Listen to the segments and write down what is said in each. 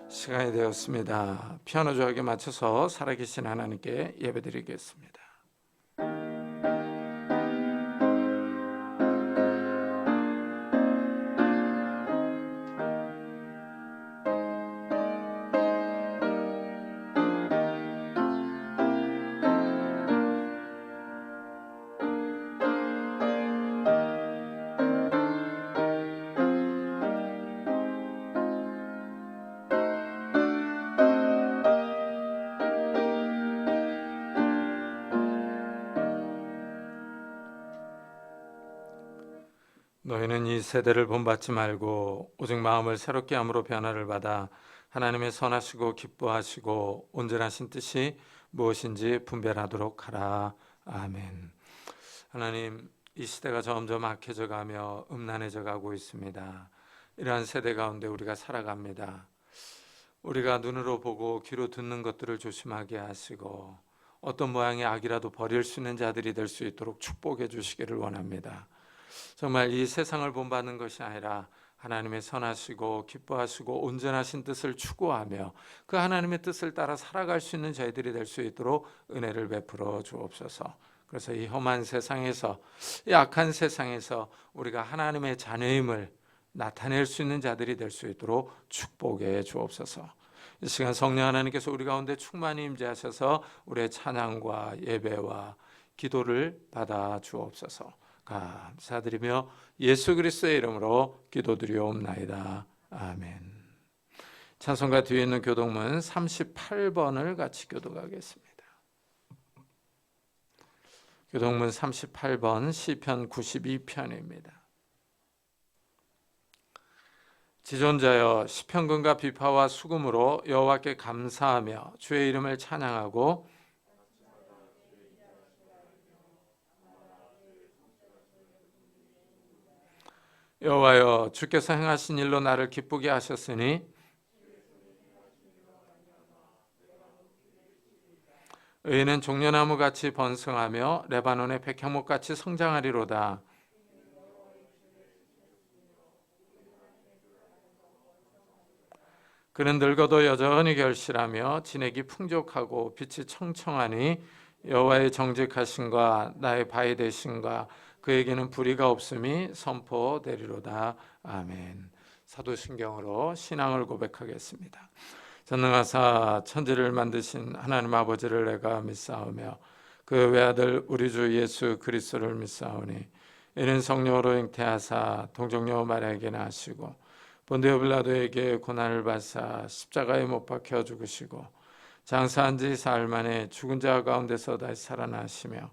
시간이 되었습니다. 피아노 조각에 맞춰서 살아계신 하나님께 예배드리겠습니다. 너희는 이 세대를 본받지 말고 오직 마음을 새롭게 함으로 변화를 받아 하나님의 선하시고 기뻐하시고 온전하신 뜻이 무엇인지 분별하도록 하라. 아멘. 하나님, 이 시대가 점점 악해져 가며 음란해져 가고 있습니다. 이러한 세대 가운데 우리가 살아갑니다. 우리가 눈으로 보고 귀로 듣는 것들을 조심하게 하시고 어떤 모양의 악이라도 버릴 수 있는 자들이 될 수 있도록 축복해 주시기를 원합니다. 정말 이 세상을 본받는 것이 아니라 하나님의 선하시고 기뻐하시고 온전하신 뜻을 추구하며 그 하나님의 뜻을 따라 살아갈 수 있는 저희들이 될 수 있도록 은혜를 베풀어 주옵소서. 그래서 이 험한 세상에서, 이 악한 세상에서 우리가 하나님의 자녀임을 나타낼 수 있는 자들이 될 수 있도록 축복해 주옵소서. 이 시간 성령 하나님께서 우리 가운데 충만히 임재하셔서 우리의 찬양과 예배와 기도를 받아 주옵소서. 감사드리며 예수 그리스도의 이름으로 기도드리옵나이다. 아멘. 찬송가 뒤에 있는 교독문 38번을 같이 교독하겠습니다. 교독문 38번 시편 92편입니다. 지존자여, 시편금과 비파와 수금으로 여호와께 감사하며 주의 이름을 찬양하고 여호와여, 주께서 행하신 일로 나를 기쁘게 하셨으니 의인은 종려나무같이 번성하며 레바논의 백향목같이 성장하리로다. 그는 늙어도 여전히 결실하며 진액이 풍족하고 빛이 청청하니 여호와의 정직하심과 나의 바위 되심과 그에게는 불의가 없음이 선포되리로다. 아멘. 사도신경으로 신앙을 고백하겠습니다. 전능하사 천지를 만드신 하나님 아버지를 내가 믿사오며 그 외아들 우리 주 예수 그리스도를 믿사오니 이는 성령으로 잉태하사 동정녀 마리아에게 나시고 본디오 빌라도에게 고난을 받사 십자가에 못 박혀 죽으시고 장사한 지 사흘 만에 죽은 자 가운데서 다시 살아나시며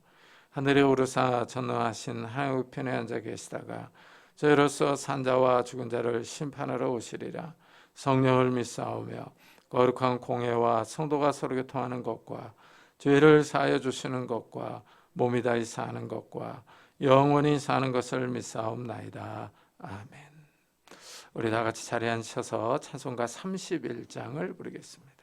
하늘에 오르사 전능하신 하나님 우편에 앉아 계시다가 저희로서 산자와 죽은 자를 심판하러 오시리라. 성령을 믿사오며 거룩한 공회와 성도가 서로 교통하는 것과 죄를 사하여 주시는 것과 몸이 다시 사는 것과 영원히 사는 것을 믿사옵나이다. 아멘. 우리 다 같이 자리에 앉으셔서 찬송가 31장을 부르겠습니다.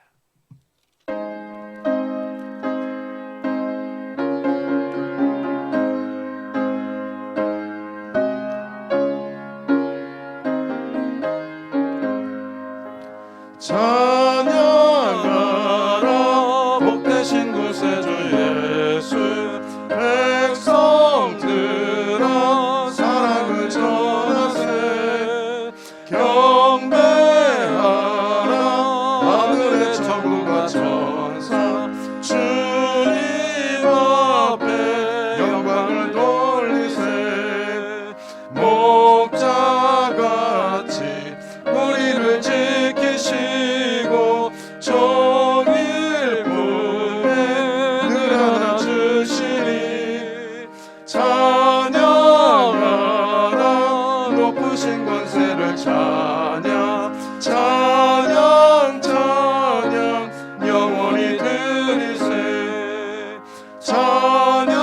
찬양하라 복되신 구세주 예수 백성들아 사랑을 전하세 경배하라 하늘의 천국과 천사 주님 앞에 영광을 돌리세 목자같이 우리를 지키시고 종일 품에 늘 안아 주시니 찬양하라 높으신 권세를 찬양 찬양 찬양 영원히 드리세 찬양하라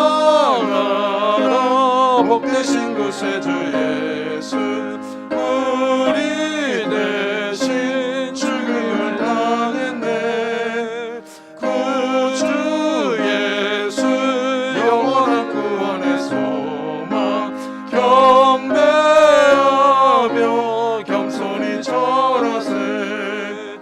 복되신 구세주 예수 우리 대신 죽음을 당했네 구주 예수 영원한 구원의 소망 경배하며 겸손히 절하세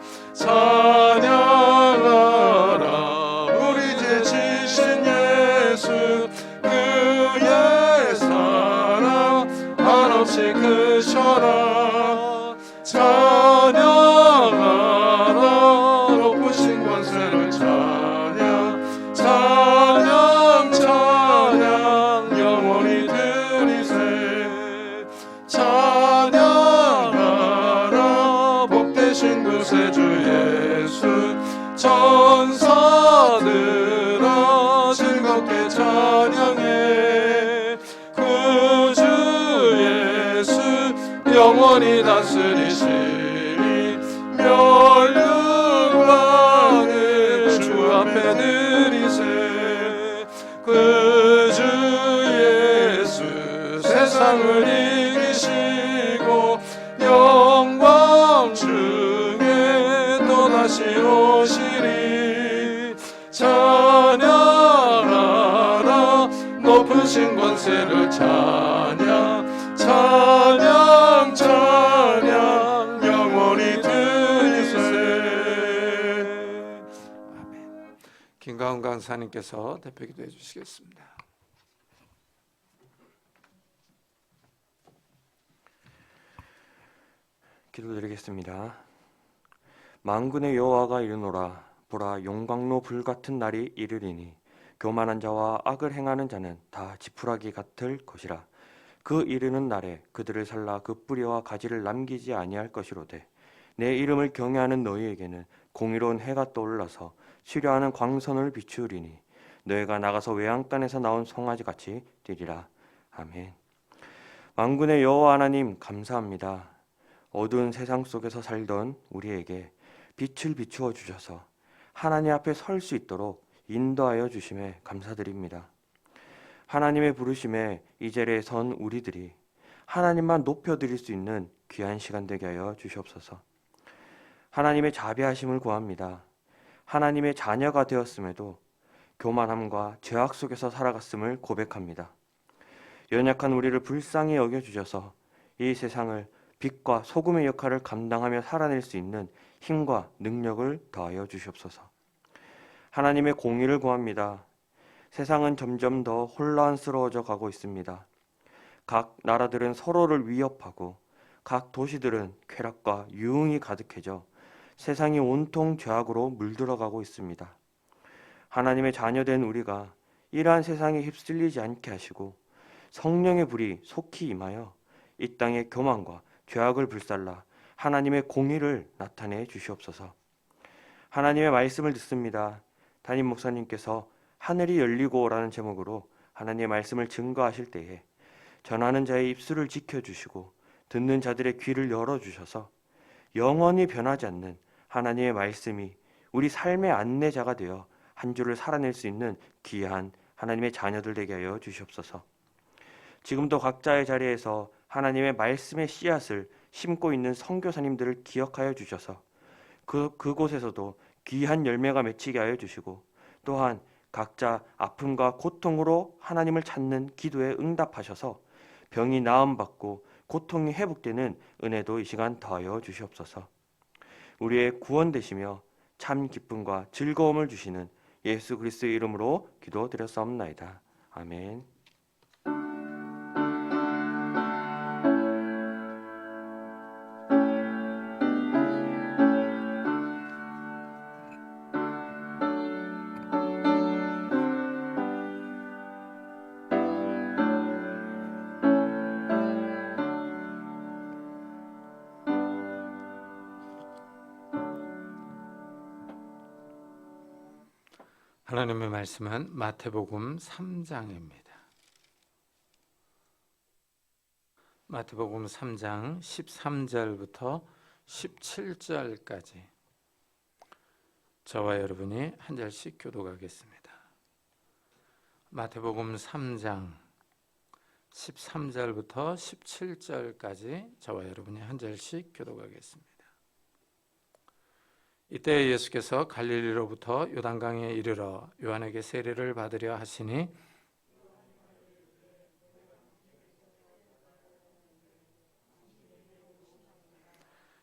구세주 예수 천사들아 즐겁게 찬양해 구주 예수 영원히 다스리시니 멸류관을 주 앞에 드리세 구주 예수 세상을 이기시고 영광 중에 또다시 오시리 찬양하라 높으신 권세를 찬양 찬양 찬양 영원히 드리세. 아멘. 김가훈 강사님께서 대표 기도해 주시겠습니다. 기도드리겠습니다. 만군의 여호와가 이르노라 보라 용광로 불같은 날이 이르리니 교만한 자와 악을 행하는 자는 다 지푸라기 같을 것이라. 그 이르는 날에 그들을 살라 그 뿌리와 가지를 남기지 아니할 것이로되 내 이름을 경외하는 너희에게는 공의로운 해가 떠올라서 치료하는 광선을 비추리니 너희가 나가서 외양간에서 나온 송아지같이 뛰리라. 아멘. 만군의 여호와 하나님 감사합니다. 어두운 세상 속에서 살던 우리에게 빛을 비추어 주셔서 하나님 앞에 설 수 있도록 인도하여 주심에 감사드립니다. 하나님의 부르심에 이 자리에 선 우리들이 하나님만 높여드릴 수 있는 귀한 시간 되게 하여 주시옵소서. 하나님의 자비하심을 구합니다. 하나님의 자녀가 되었음에도 교만함과 죄악 속에서 살아갔음을 고백합니다. 연약한 우리를 불쌍히 여겨주셔서 이 세상을 빛과 소금의 역할을 감당하며 살아낼 수 있는 힘과 능력을 더하여 주시옵소서. 하나님의 공의를 구합니다. 세상은 점점 더 혼란스러워져 가고 있습니다. 각 나라들은 서로를 위협하고 각 도시들은 쾌락과 유흥이 가득해져 세상이 온통 죄악으로 물들어가고 있습니다. 하나님의 자녀된 우리가 이러한 세상에 휩쓸리지 않게 하시고 성령의 불이 속히 임하여 이 땅의 교만과 죄악을 불살라 하나님의 공의를 나타내 주시옵소서. 하나님의 말씀을 듣습니다. 담임 목사님께서 하늘이 열리고라는 제목으로 하나님의 말씀을 증거하실 때에 전하는 자의 입술을 지켜주시고 듣는 자들의 귀를 열어주셔서 영원히 변하지 않는 하나님의 말씀이 우리 삶의 안내자가 되어 한 주를 살아낼 수 있는 귀한 하나님의 자녀들 되게 하여 주시옵소서. 지금도 각자의 자리에서 하나님의 말씀의 씨앗을 심고 있는 선교사님들을 기억하여 주셔서 그곳에서도 귀한 열매가 맺히게 하여 주시고 또한 각자 아픔과 고통으로 하나님을 찾는 기도에 응답하셔서 병이 나음받고 고통이 회복되는 은혜도 이 시간 더하여 주시옵소서. 우리의 구원 되시며 참 기쁨과 즐거움을 주시는 예수 그리스도의 이름으로 기도드렸사옵나이다. 아멘. 하나님의 말씀은 마태복음 3장입니다. 마태복음 3장 13절부터 17절까지 저와 여러분이 한 절씩 교독하겠습니다. 마태복음 3장 13절부터 17절까지 저와 여러분이 한 절씩 교독하겠습니다. 이때 예수께서 갈릴리로부터 요단강에 이르러 요한에게 세례를 받으려 하시니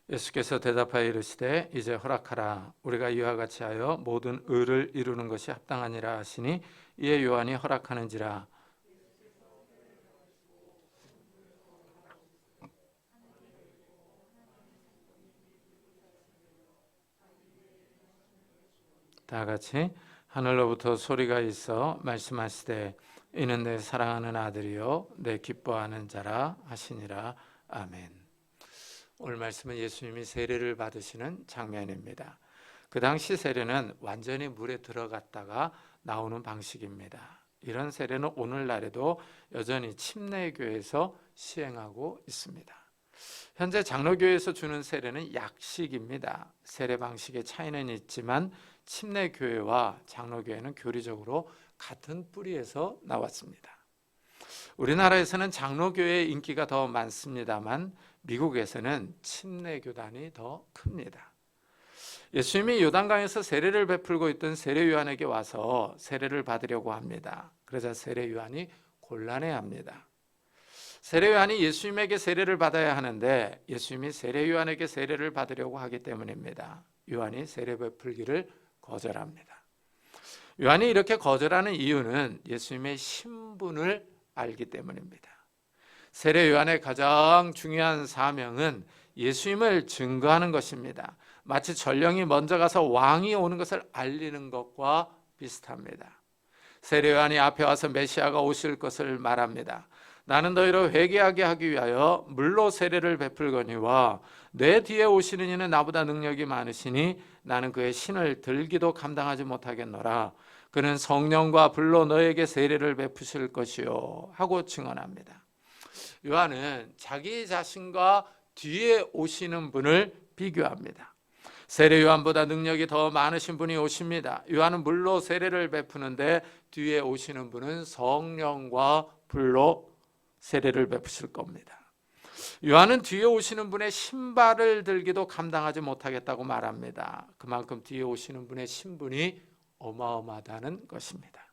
예수께서 대답하여 이르시되 이제 허락하라. 우리가 이와 같이 하여 모든 의를 이루는 것이 합당하니라 하시니 이에 요한이 허락하는지라. 다 같이 하늘로부터 소리가 있어 말씀하시되 이는 내 사랑하는 아들이요 내 기뻐하는 자라 하시니라. 아멘. 오늘 말씀은 예수님이 세례를 받으시는 장면입니다. 그 당시 세례는 완전히 물에 들어갔다가 나오는 방식입니다. 이런 세례는 오늘날에도 여전히 침례교에서 시행하고 있습니다. 현재 장로교에서 주는 세례는 약식입니다. 세례 방식의 차이는 있지만 침례교회와 장로교회는 교리적으로 같은 뿌리에서 나왔습니다. 우리나라에서는 장로교회의 인기가 더 많습니다만 미국에서는 침례교단이 더 큽니다. 예수님이 요단강에서 세례를 베풀고 있던 세례 요한에게 와서 세례를 받으려고 합니다. 그러자 세례 요한이 곤란해합니다. 세례 요한이 예수님에게 세례를 받아야 하는데 예수님이 세례 요한에게 세례를 받으려고 하기 때문입니다. 요한이 세례 베풀기를 거절합니다. 요한이 이렇게 거절하는 이유는 예수님의 신분을 알기 때문입니다. 세례 요한의 가장 중요한 사명은 예수님을 증거하는 것입니다. 마치 전령이 먼저 가서 왕이 오는 것을 알리는 것과 비슷합니다. 세례 요한이 앞에 와서 메시아가 오실 것을 말합니다. 나는 너희로 회개하게 하기 위하여 물로 세례를 베풀거니와 내 뒤에 오시는 이는 나보다 능력이 많으시니 나는 그의 신을 들기도 감당하지 못하겠노라. 그는 성령과 불로 너에게 세례를 베푸실 것이요 하고 증언합니다. 요한은 자기 자신과 뒤에 오시는 분을 비교합니다. 세례 요한보다 능력이 더 많으신 분이 오십니다. 요한은 물로 세례를 베푸는데 뒤에 오시는 분은 성령과 불로 세례를 베푸실 겁니다. 요한은 뒤에 오시는 분의 신발을 들기도 감당하지 못하겠다고 말합니다. 그만큼 뒤에 오시는 분의 신분이 어마어마하다는 것입니다.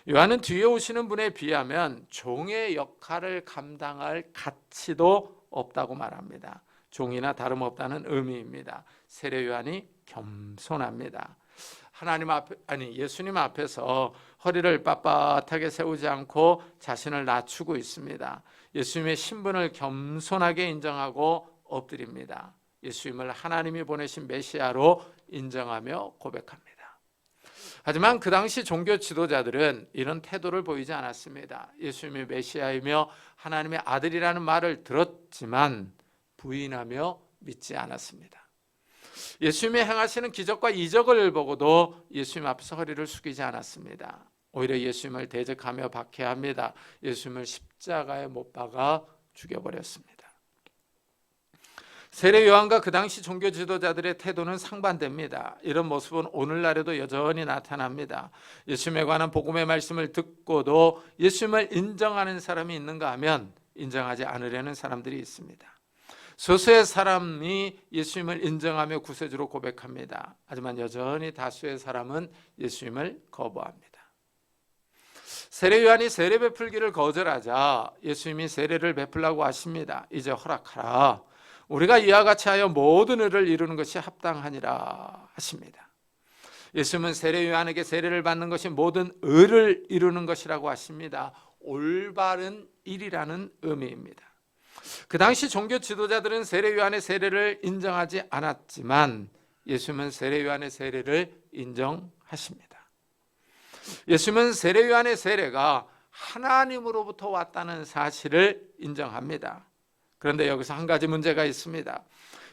요한은 뒤에 오시는 분에 비하면 종의 역할을 감당할 가치도 없다고 말합니다. 종이나 다름없다는 의미입니다. 세례 요한이 겸손합니다. 예수님 앞에서 허리를 빳빳하게 세우지 않고 자신을 낮추고 있습니다. 예수님의 신분을 겸손하게 인정하고 엎드립니다. 예수님을 하나님이 보내신 메시아로 인정하며 고백합니다. 하지만 그 당시 종교 지도자들은 이런 태도를 보이지 않았습니다. 예수님이 메시아이며 하나님의 아들이라는 말을 들었지만 부인하며 믿지 않았습니다. 예수님이 행하시는 기적과 이적을 보고도 예수님 앞에서 허리를 숙이지 않았습니다. 오히려 예수님을 대적하며 박해합니다. 예수님을 십자가에 못 박아 죽여버렸습니다. 세례 요한과 그 당시 종교 지도자들의 태도는 상반됩니다. 이런 모습은 오늘날에도 여전히 나타납니다. 예수님에 관한 복음의 말씀을 듣고도 예수님을 인정하는 사람이 있는가 하면 인정하지 않으려는 사람들이 있습니다. 소수의 사람이 예수님을 인정하며 구세주로 고백합니다. 하지만 여전히 다수의 사람은 예수님을 거부합니다. 세례 요한이 세례 베풀기를 거절하자 예수님이 세례를 베풀라고 하십니다. 이제 허락하라. 우리가 이와 같이 하여 모든 의를 이루는 것이 합당하니라 하십니다. 예수님은 세례 요한에게 세례를 받는 것이 모든 의를 이루는 것이라고 하십니다. 올바른 일이라는 의미입니다. 그 당시 종교 지도자들은 세례 요한의 세례를 인정하지 않았지만 예수님은 세례 요한의 세례를 인정하십니다. 예수님은 세례 요한의 세례가 하나님으로부터 왔다는 사실을 인정합니다. 그런데 여기서 한 가지 문제가 있습니다.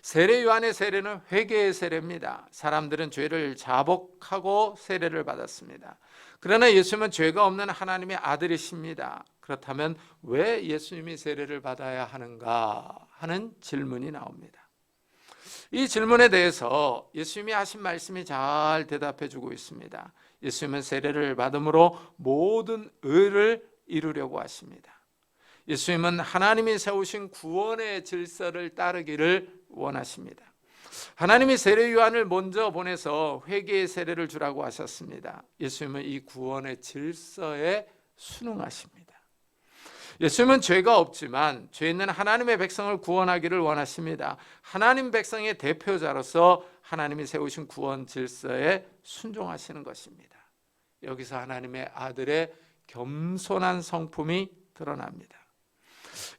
세례 요한의 세례는 회개의 세례입니다. 사람들은 죄를 자복하고 세례를 받았습니다. 그러나 예수님은 죄가 없는 하나님의 아들이십니다. 그렇다면 왜 예수님이 세례를 받아야 하는가 하는 질문이 나옵니다. 이 질문에 대해서 예수님이 하신 말씀이 잘 대답해 주고 있습니다. 예수님은 세례를 받음으로 모든 의를 이루려고 하십니다. 예수님은 하나님이 세우신 구원의 질서를 따르기를 원하십니다. 하나님이 세례 요한을 먼저 보내서 회개의 세례를 주라고 하셨습니다. 예수님은 이 구원의 질서에 순응하십니다. 예수님은 죄가 없지만 죄 있는 하나님의 백성을 구원하기를 원하십니다. 하나님 백성의 대표자로서 하나님이 세우신 구원 질서에 순종하시는 것입니다. 여기서 하나님의 아들의 겸손한 성품이 드러납니다.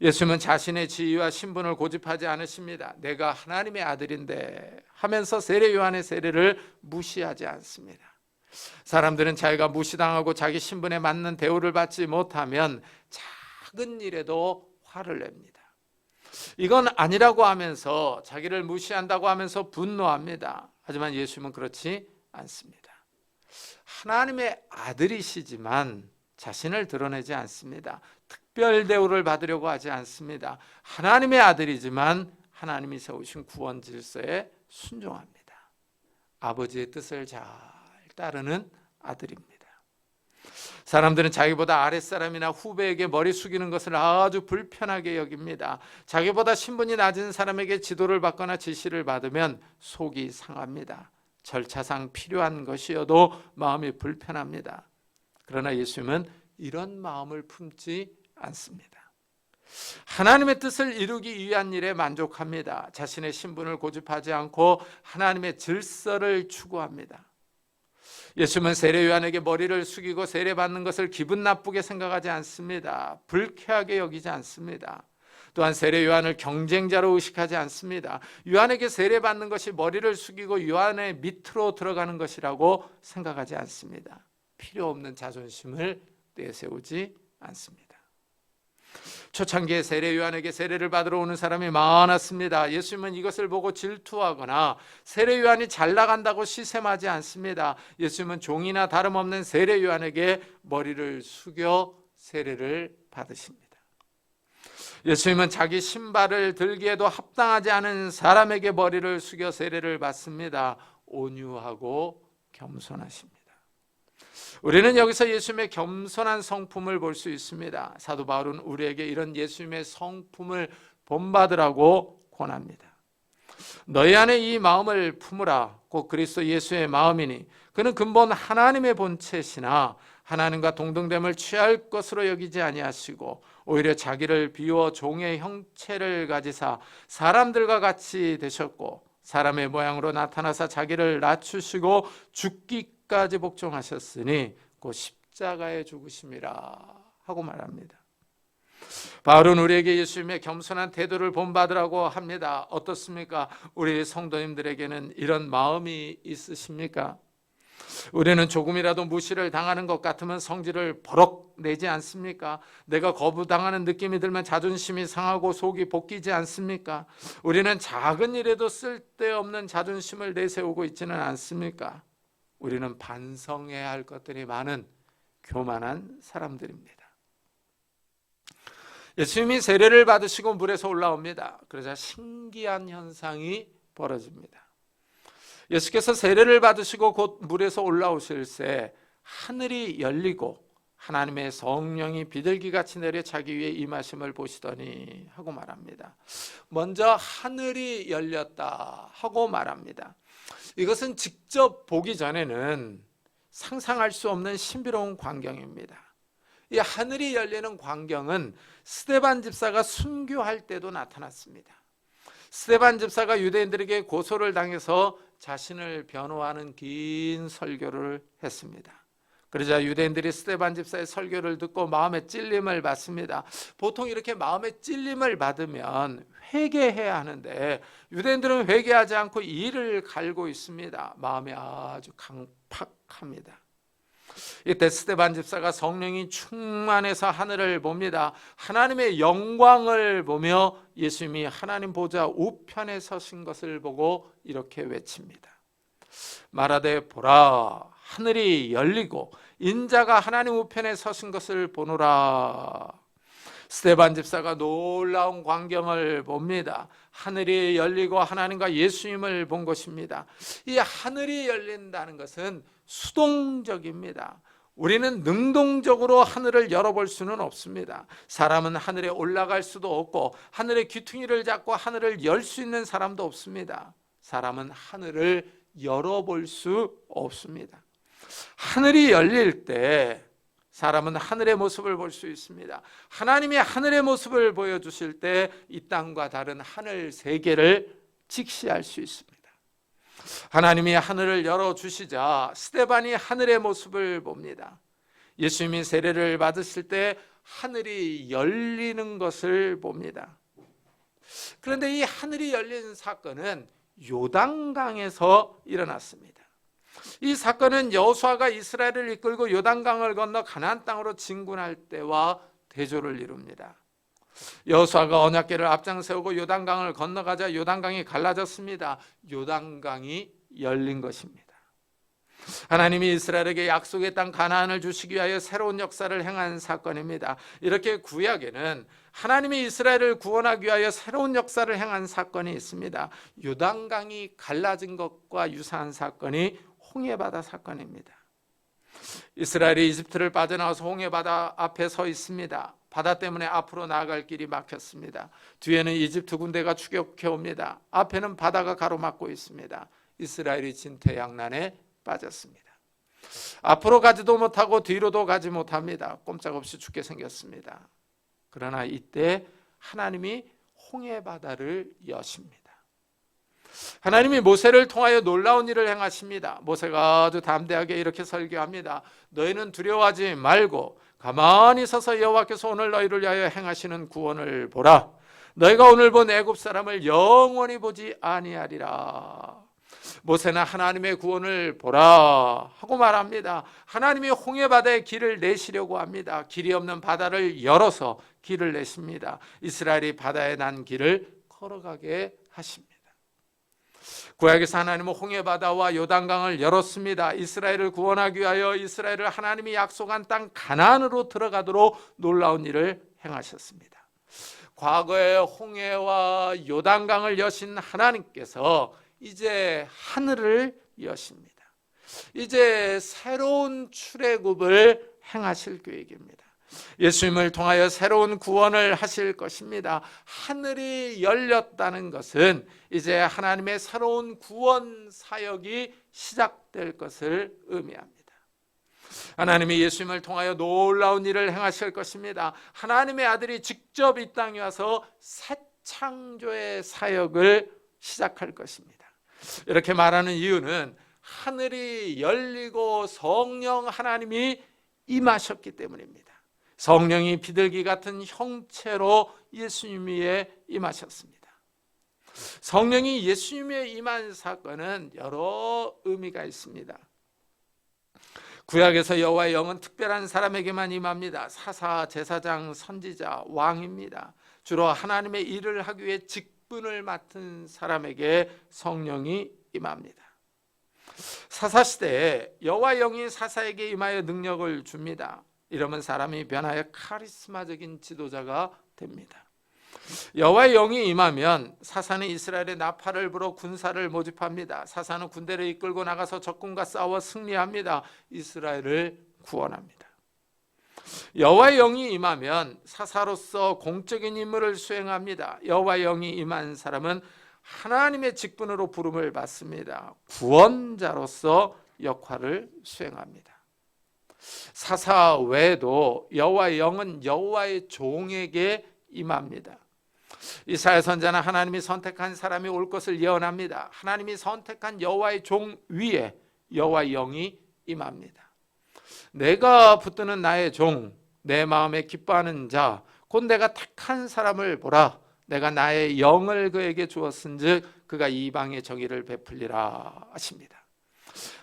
예수님은 자신의 지위와 신분을 고집하지 않으십니다. 내가 하나님의 아들인데 하면서 세례 요한의 세례를 무시하지 않습니다. 사람들은 자기가 무시당하고 자기 신분에 맞는 대우를 받지 못하면 작은 일에도 화를 냅니다. 이건 아니라고 하면서 자기를 무시한다고 하면서 분노합니다. 하지만 예수님은 그렇지 않습니다. 하나님의 아들이시지만 자신을 드러내지 않습니다. 특별 대우를 받으려고 하지 않습니다. 하나님의 아들이지만 하나님이 세우신 구원 질서에 순종합니다. 아버지의 뜻을 잘 따르는 아들입니다. 사람들은 자기보다 아랫사람이나 후배에게 머리 숙이는 것을 아주 불편하게 여깁니다. 자기보다 신분이 낮은 사람에게 지도를 받거나 지시를 받으면 속이 상합니다. 절차상 필요한 것이어도 마음이 불편합니다. 그러나 예수님은 이런 마음을 품지 않습니다. 하나님의 뜻을 이루기 위한 일에 만족합니다. 자신의 신분을 고집하지 않고 하나님의 질서를 추구합니다. 예수님은 세례 요한에게 머리를 숙이고 세례받는 것을 기분 나쁘게 생각하지 않습니다. 불쾌하게 여기지 않습니다. 또한 세례 요한을 경쟁자로 의식하지 않습니다. 요한에게 세례받는 것이 머리를 숙이고 요한의 밑으로 들어가는 것이라고 생각하지 않습니다. 필요 없는 자존심을 내세우지 않습니다. 초창기에 세례 요한에게 세례를 받으러 오는 사람이 많았습니다. 예수님은 이것을 보고 질투하거나 세례 요한이 잘 나간다고 시샘하지 않습니다. 예수님은 종이나 다름없는 세례 요한에게 머리를 숙여 세례를 받으십니다. 예수님은 자기 신발을 들기에도 합당하지 않은 사람에게 머리를 숙여 세례를 받습니다. 온유하고 겸손하십니다. 우리는 여기서 예수님의 겸손한 성품을 볼 수 있습니다. 사도 바울은 우리에게 이런 예수님의 성품을 본받으라고 권합니다. 너희 안에 이 마음을 품으라. 곧 그리스도 예수의 마음이니 그는 근본 하나님의 본체시나 하나님과 동등됨을 취할 것으로 여기지 아니하시고 오히려 자기를 비워 종의 형체를 가지사 사람들과 같이 되셨고 사람의 모양으로 나타나사 자기를 낮추시고 죽기까지 복종하셨으니 곧 십자가에 죽으심이라 하고 말합니다. 바울은 우리에게 예수님의 겸손한 태도를 본받으라고 합니다. 어떻습니까? 우리 성도님들에게는 이런 마음이 있으십니까? 우리는 조금이라도 무시를 당하는 것 같으면 성질을 버럭 내지 않습니까? 내가 거부당하는 느낌이 들면 자존심이 상하고 속이 볶이지 않습니까? 우리는 작은 일에도 쓸데없는 자존심을 내세우고 있지는 않습니까? 우리는 반성해야 할 것들이 많은 교만한 사람들입니다. 예수님이 세례를 받으시고 물에서 올라옵니다. 그러자 신기한 현상이 벌어집니다. 예수께서 세례를 받으시고 곧 물에서 올라오실 새 하늘이 열리고 하나님의 성령이 비둘기같이 내려 자기 위에 임하심을 보시더니 하고 말합니다. 먼저 하늘이 열렸다 하고 말합니다. 이것은 직접 보기 전에는 상상할 수 없는 신비로운 광경입니다. 이 하늘이 열리는 광경은 스데반 집사가 순교할 때도 나타났습니다. 스데반 집사가 유대인들에게 고소를 당해서 자신을 변호하는 긴 설교를 했습니다. 그러자 유대인들이 스데반 집사의 설교를 듣고 마음의 찔림을 받습니다. 보통 이렇게 마음의 찔림을 받으면 회개해야 하는데 유대인들은 회개하지 않고 이를 갈고 있습니다. 마음이 아주 강팍합니다. 이때 스데반 집사가 성령이 충만해서 하늘을 봅니다. 하나님의 영광을 보며 예수님이 하나님 보좌 우편에 서신 것을 보고 이렇게 외칩니다. 말하되 보라 하늘이 열리고 인자가 하나님 우편에 서신 것을 보노라. 스데반 집사가 놀라운 광경을 봅니다. 하늘이 열리고 하나님과 예수님을 본 것입니다. 이 하늘이 열린다는 것은 수동적입니다. 우리는 능동적으로 하늘을 열어볼 수는 없습니다. 사람은 하늘에 올라갈 수도 없고 하늘의 귀퉁이를 잡고 하늘을 열 수 있는 사람도 없습니다. 사람은 하늘을 열어볼 수 없습니다. 하늘이 열릴 때 사람은 하늘의 모습을 볼 수 있습니다. 하나님이 하늘의 모습을 보여주실 때 이 땅과 다른 하늘 세계를 직시할 수 있습니다. 하나님이 하늘을 열어주시자 스데반이 하늘의 모습을 봅니다. 예수님이 세례를 받으실 때 하늘이 열리는 것을 봅니다. 그런데 이 하늘이 열린 사건은 요단강에서 일어났습니다. 이 사건은 여호수아가 이스라엘을 이끌고 요단강을 건너 가나안 땅으로 진군할 때와 대조를 이룹니다. 여호수아가 언약궤를 앞장 세우고 요단강을 건너가자 요단강이 갈라졌습니다. 요단강이 열린 것입니다. 하나님이 이스라엘에게 약속의 땅 가나안을 주시기 위하여 새로운 역사를 행한 사건입니다. 이렇게 구약에는 하나님이 이스라엘을 구원하기 위하여 새로운 역사를 행한 사건이 있습니다. 요단강이 갈라진 것과 유사한 사건이 홍해바다 사건입니다. 이스라엘이 이집트를 빠져나와서 홍해바다 앞에 서 있습니다. 바다 때문에 앞으로 나아갈 길이 막혔습니다. 뒤에는 이집트 군대가 추격해 옵니다. 앞에는 바다가 가로막고 있습니다. 이스라엘이 진퇴양난에 빠졌습니다. 앞으로 가지도 못하고 뒤로도 가지 못합니다. 꼼짝없이 죽게 생겼습니다. 그러나 이때 하나님이 홍해바다를 여십니다. 하나님이 모세를 통하여 놀라운 일을 행하십니다. 모세가 아주 담대하게 이렇게 설교합니다. 너희는 두려워하지 말고 가만히 서서 여호와께서 오늘 너희를 위하여 행하시는 구원을 보라. 너희가 오늘 본 애굽 사람을 영원히 보지 아니하리라. 모세는 하나님의 구원을 보라 하고 말합니다. 하나님이 홍해바다에 길을 내시려고 합니다. 길이 없는 바다를 열어서 길을 내십니다. 이스라엘이 바다에 난 길을 걸어가게 하십니다. 구약에서 하나님은 홍해바다와 요단강을 열었습니다. 이스라엘을 구원하기 위하여 이스라엘을 하나님이 약속한 땅 가나안으로 들어가도록 놀라운 일을 행하셨습니다. 과거에 홍해와 요단강을 여신 하나님께서 이제 하늘을 여십니다. 이제 새로운 출애굽을 행하실 계획입니다. 예수님을 통하여 새로운 구원을 하실 것입니다. 하늘이 열렸다는 것은 이제 하나님의 새로운 구원 사역이 시작될 것을 의미합니다. 하나님이 예수님을 통하여 놀라운 일을 행하실 것입니다. 하나님의 아들이 직접 이 땅에 와서 새 창조의 사역을 시작할 것입니다. 이렇게 말하는 이유는 하늘이 열리고 성령 하나님이 임하셨기 때문입니다. 성령이 비둘기 같은 형체로 예수님 위에 임하셨습니다. 성령이 예수님 위에 임한 사건은 여러 의미가 있습니다. 구약에서 여호와의 영은 특별한 사람에게만 임합니다. 사사, 제사장, 선지자, 왕입니다. 주로 하나님의 일을 하기 위해 직분을 맡은 사람에게 성령이 임합니다. 사사시대에 여호와의 영이 사사에게 임하여 능력을 줍니다. 이러면 사람이 변하여 카리스마적인 지도자가 됩니다. 여호와의 영이 임하면 사사는 이스라엘의 나팔을 불어 군사를 모집합니다. 사사는 군대를 이끌고 나가서 적군과 싸워 승리합니다. 이스라엘을 구원합니다. 여호와의 영이 임하면 사사로서 공적인 임무를 수행합니다. 여호와의 영이 임한 사람은 하나님의 직분으로 부름을 받습니다. 구원자로서 역할을 수행합니다. 사사 외에도 여호와의 영은 여호와의 종에게 임합니다. 이사야 선지자는 하나님이 선택한 사람이 올 것을 예언합니다. 하나님이 선택한 여호와의 종 위에 여호와의 영이 임합니다. 내가 붙드는 나의 종, 내 마음에 기뻐하는 자, 곧 내가 택한 사람을 보라. 내가 나의 영을 그에게 주었은즉 그가 이방의 정의를 베풀리라 하십니다.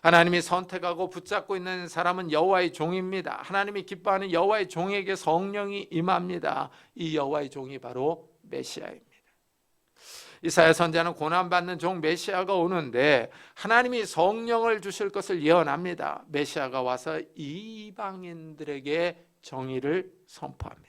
하나님이 선택하고 붙잡고 있는 사람은 여호와의 종입니다. 하나님이 기뻐하는 여호와의 종에게 성령이 임합니다. 이 여호와의 종이 바로 메시아입니다. 이사야 선지자는 고난받는 종 메시아가 오는데 하나님이 성령을 주실 것을 예언합니다. 메시아가 와서 이방인들에게 정의를 선포합니다.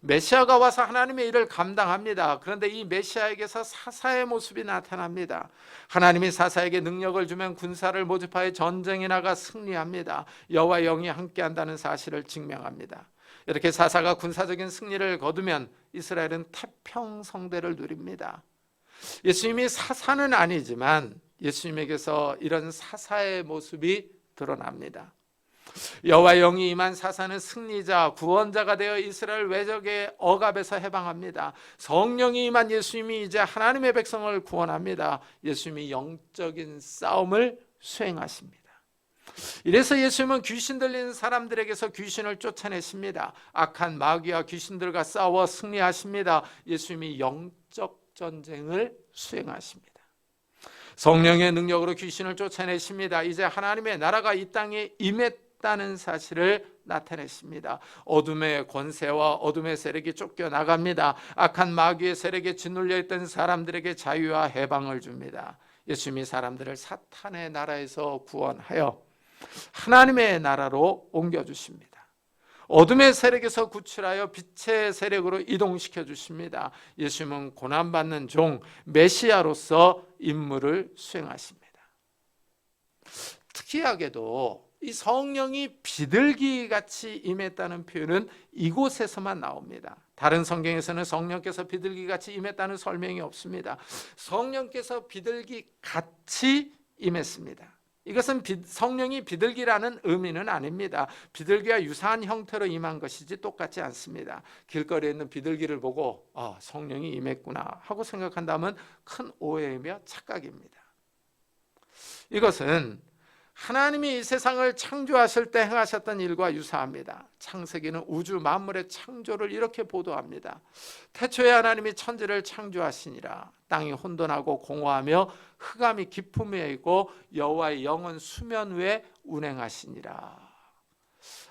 메시아가 와서 하나님의 일을 감당합니다. 그런데 이 메시아에게서 사사의 모습이 나타납니다. 하나님이 사사에게 능력을 주면 군사를 모집하여 전쟁에 나가 승리합니다. 여호와의 영이 함께한다는 사실을 증명합니다. 이렇게 사사가 군사적인 승리를 거두면 이스라엘은 태평성대를 누립니다. 예수님이 사사는 아니지만 예수님에게서 이런 사사의 모습이 드러납니다. 여호와의 영이 임한 사사는 승리자, 구원자가 되어 이스라엘 외적의 억압에서 해방합니다. 성령이 임한 예수님이 이제 하나님의 백성을 구원합니다. 예수님이 영적인 싸움을 수행하십니다. 이래서 예수님은 귀신 들린 사람들에게서 귀신을 쫓아내십니다. 악한 마귀와 귀신들과 싸워 승리하십니다. 예수님이 영적 전쟁을 수행하십니다. 성령의 능력으로 귀신을 쫓아내십니다. 이제 하나님의 나라가 이 땅에 임했다 임했다는 사실을 나타내십니다. 어둠의 권세와 어둠의 세력이 쫓겨나갑니다. 악한 마귀의 세력에 짓눌려 있던 사람들에게 자유와 해방을 줍니다. 예수님이 사람들을 사탄의 나라에서 구원하여 하나님의 나라로 옮겨주십니다. 어둠의 세력에서 구출하여 빛의 세력으로 이동시켜 주십니다. 예수님은 고난받는 종 메시아로서 임무를 수행하십니다. 특이하게도 이 성령이 비둘기같이 임했다는 표현은 이곳에서만 나옵니다. 다른 성경에서는 성령께서 비둘기같이 임했다는 설명이 없습니다. 성령께서 비둘기같이 임했습니다. 이것은 성령이 비둘기라는 의미는 아닙니다. 비둘기와 유사한 형태로 임한 것이지 똑같지 않습니다. 길거리에 있는 비둘기를 보고 성령이 임했구나 하고 생각한다면 큰 오해이며 착각입니다. 이것은 하나님이 이 세상을 창조하실 때 행하셨던 일과 유사합니다. 창세기는 우주 만물의 창조를 이렇게 보도합니다. 태초에 하나님이 천지를 창조하시니라. 땅이 혼돈하고 공허하며 흑암이 깊음 위에 있고 여호와의 영은 수면 위에 운행하시니라.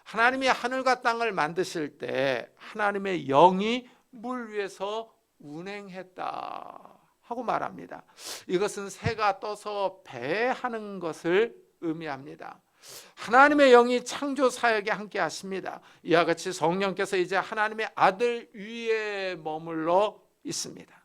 하나님이 하늘과 땅을 만드실 때 하나님의 영이 물 위에서 운행했다 하고 말합니다. 이것은 새가 떠서 배하는 것을 의미합니다. 하나님의 영이 창조 사역에 함께 하십니다. 이와 같이 성령께서 이제 하나님의 아들 위에 머물러 있습니다.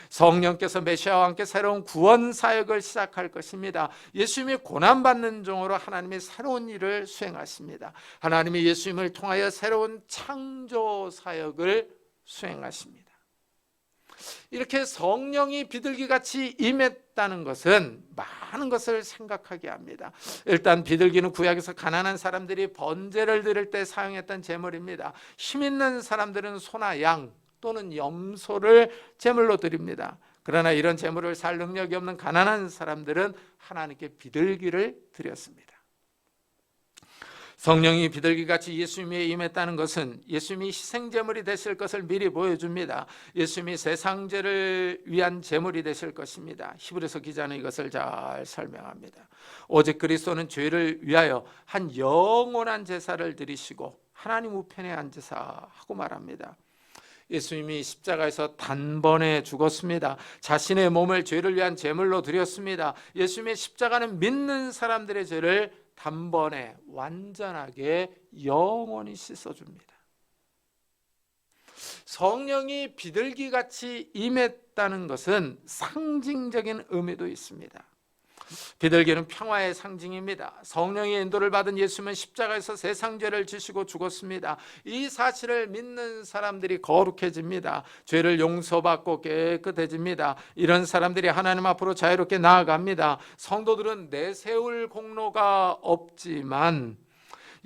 성령께서 메시아와 함께 새로운 구원 사역을 시작할 것입니다. 예수님이 고난받는 종으로 하나님의 새로운 일을 수행하십니다. 하나님이 예수님을 통하여 새로운 창조 사역을 수행하십니다. 이렇게 성령이 비둘기같이 임했다는 것은 많은 것을 생각하게 합니다. 일단 비둘기는 구약에서 가난한 사람들이 번제를 드릴 때 사용했던 제물입니다. 힘 있는 사람들은 소나 양 또는 염소를 제물로 드립니다. 그러나 이런 제물을 살 능력이 없는 가난한 사람들은 하나님께 비둘기를 드렸습니다. 성령이 비둘기같이 예수님에 임했다는 것은 예수님이 희생제물이 되실 것을 미리 보여줍니다. 예수님이 세상죄를 위한 제물이 되실 것입니다. 히브리서 기자는 이것을 잘 설명합니다. 오직 그리스도는 죄를 위하여 한 영원한 제사를 드리시고 하나님 우편에 앉으사 하고 말합니다. 예수님이 십자가에서 단번에 죽었습니다. 자신의 몸을 죄를 위한 제물로 드렸습니다. 예수님의 십자가는 믿는 사람들의 죄를 단번에 완전하게 영원히 씻어줍니다. 성령이 비둘기같이 임했다는 것은 상징적인 의미도 있습니다. 비둘기는 평화의 상징입니다. 성령의 인도를 받은 예수님은 십자가에서 세상 죄를 지시고 죽었습니다. 이 사실을 믿는 사람들이 거룩해집니다. 죄를 용서받고 깨끗해집니다. 이런 사람들이 하나님 앞으로 자유롭게 나아갑니다. 성도들은 내세울 공로가 없지만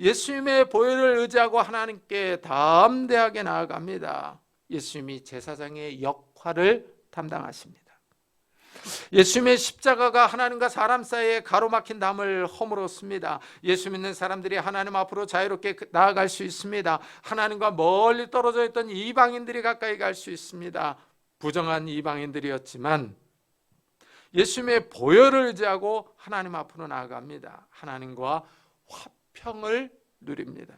예수님의 보혈을 의지하고 하나님께 담대하게 나아갑니다. 예수님이 제사장의 역할을 담당하십니다. 예수님의 십자가가 하나님과 사람 사이에 가로막힌 담을 허물었습니다. 예수 믿는 사람들이 하나님 앞으로 자유롭게 나아갈 수 있습니다. 하나님과 멀리 떨어져 있던 이방인들이 가까이 갈 수 있습니다. 부정한 이방인들이었지만 예수님의 보혈을 의지하고 하나님 앞으로 나아갑니다. 하나님과 화평을 누립니다.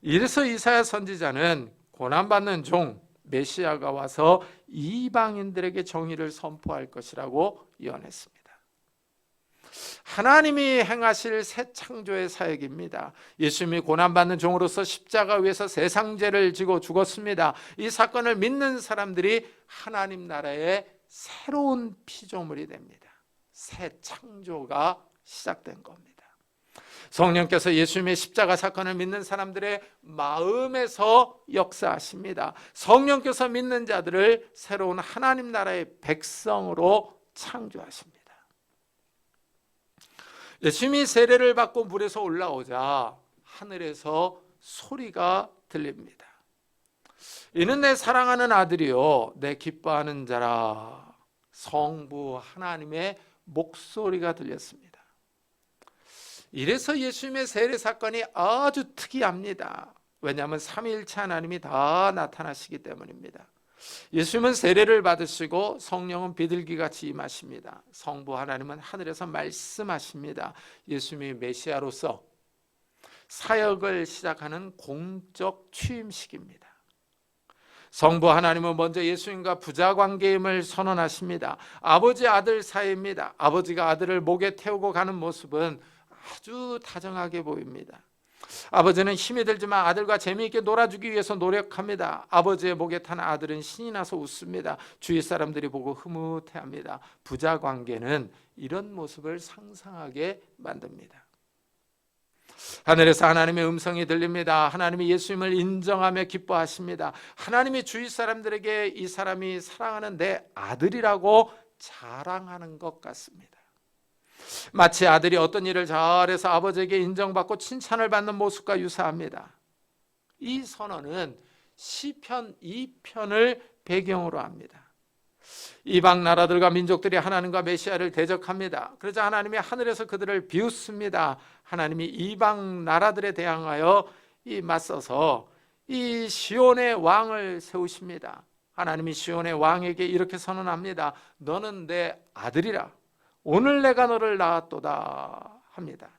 이래서 이사야 선지자는 고난받는 종 메시아가 와서 이방인들에게 정의를 선포할 것이라고 예언했습니다. 하나님이 행하실 새 창조의 사역입니다. 예수님이 고난받는 종으로서 십자가 위에서 세상 죄를 지고 죽었습니다. 이 사건을 믿는 사람들이 하나님 나라의 새로운 피조물이 됩니다. 새 창조가 시작된 겁니다. 성령께서 예수님의 십자가 사건을 믿는 사람들의 마음에서 역사하십니다. 성령께서 믿는 자들을 새로운 하나님 나라의 백성으로 창조하십니다. 예수님이 세례를 받고 물에서 올라오자 하늘에서 소리가 들립니다. 이는 내 사랑하는 아들이요 내 기뻐하는 자라. 성부 하나님의 목소리가 들렸습니다. 이래서 예수님의 세례 사건이 아주 특이합니다. 왜냐하면 삼위일체 하나님이 다 나타나시기 때문입니다. 예수님은 세례를 받으시고 성령은 비둘기같이 임하십니다. 성부 하나님은 하늘에서 말씀하십니다. 예수님이 메시아로서 사역을 시작하는 공적 취임식입니다. 성부 하나님은 먼저 예수님과 부자 관계임을 선언하십니다. 아버지 아들 사이입니다. 아버지가 아들을 목에 태우고 가는 모습은 아주 다정하게 보입니다. 아버지는 힘이 들지만 아들과 재미있게 놀아주기 위해서 노력합니다. 아버지의 목에 탄 아들은 신이 나서 웃습니다. 주위 사람들이 보고 흐뭇해합니다. 부자 관계는 이런 모습을 상상하게 만듭니다. 하늘에서 하나님의 음성이 들립니다. 하나님이 예수님을 인정하며 기뻐하십니다. 하나님이 주위 사람들에게 이 사람이 사랑하는 내 아들이라고 자랑하는 것 같습니다. 마치 아들이 어떤 일을 잘해서 아버지에게 인정받고 칭찬을 받는 모습과 유사합니다. 이 선언은 시편 2편을 배경으로 합니다. 이방 나라들과 민족들이 하나님과 메시아를 대적합니다. 그러자 하나님이 하늘에서 그들을 비웃습니다. 하나님이 이방 나라들에 대항하여 맞서서 이 시온의 왕을 세우십니다. 하나님이 시온의 왕에게 이렇게 선언합니다. 너는 내 아들이라. 오늘 내가 너를 낳았도다 합니다.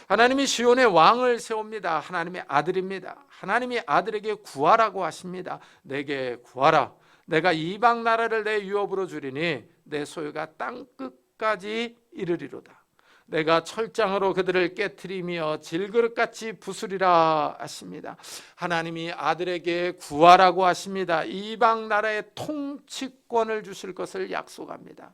하나님이 시온의 왕을 세웁니다. 하나님의 아들입니다. 하나님이 아들에게 구하라고 하십니다. 내게 구하라. 내가 이방 나라를 내 유업으로 주리니 내 소유가 땅 끝까지 이르리로다. 내가 철장으로 그들을 깨트리며 질그릇같이 부수리라 하십니다. 하나님이 아들에게 구하라고 하십니다. 이방 나라의 통치권을 주실 것을 약속합니다.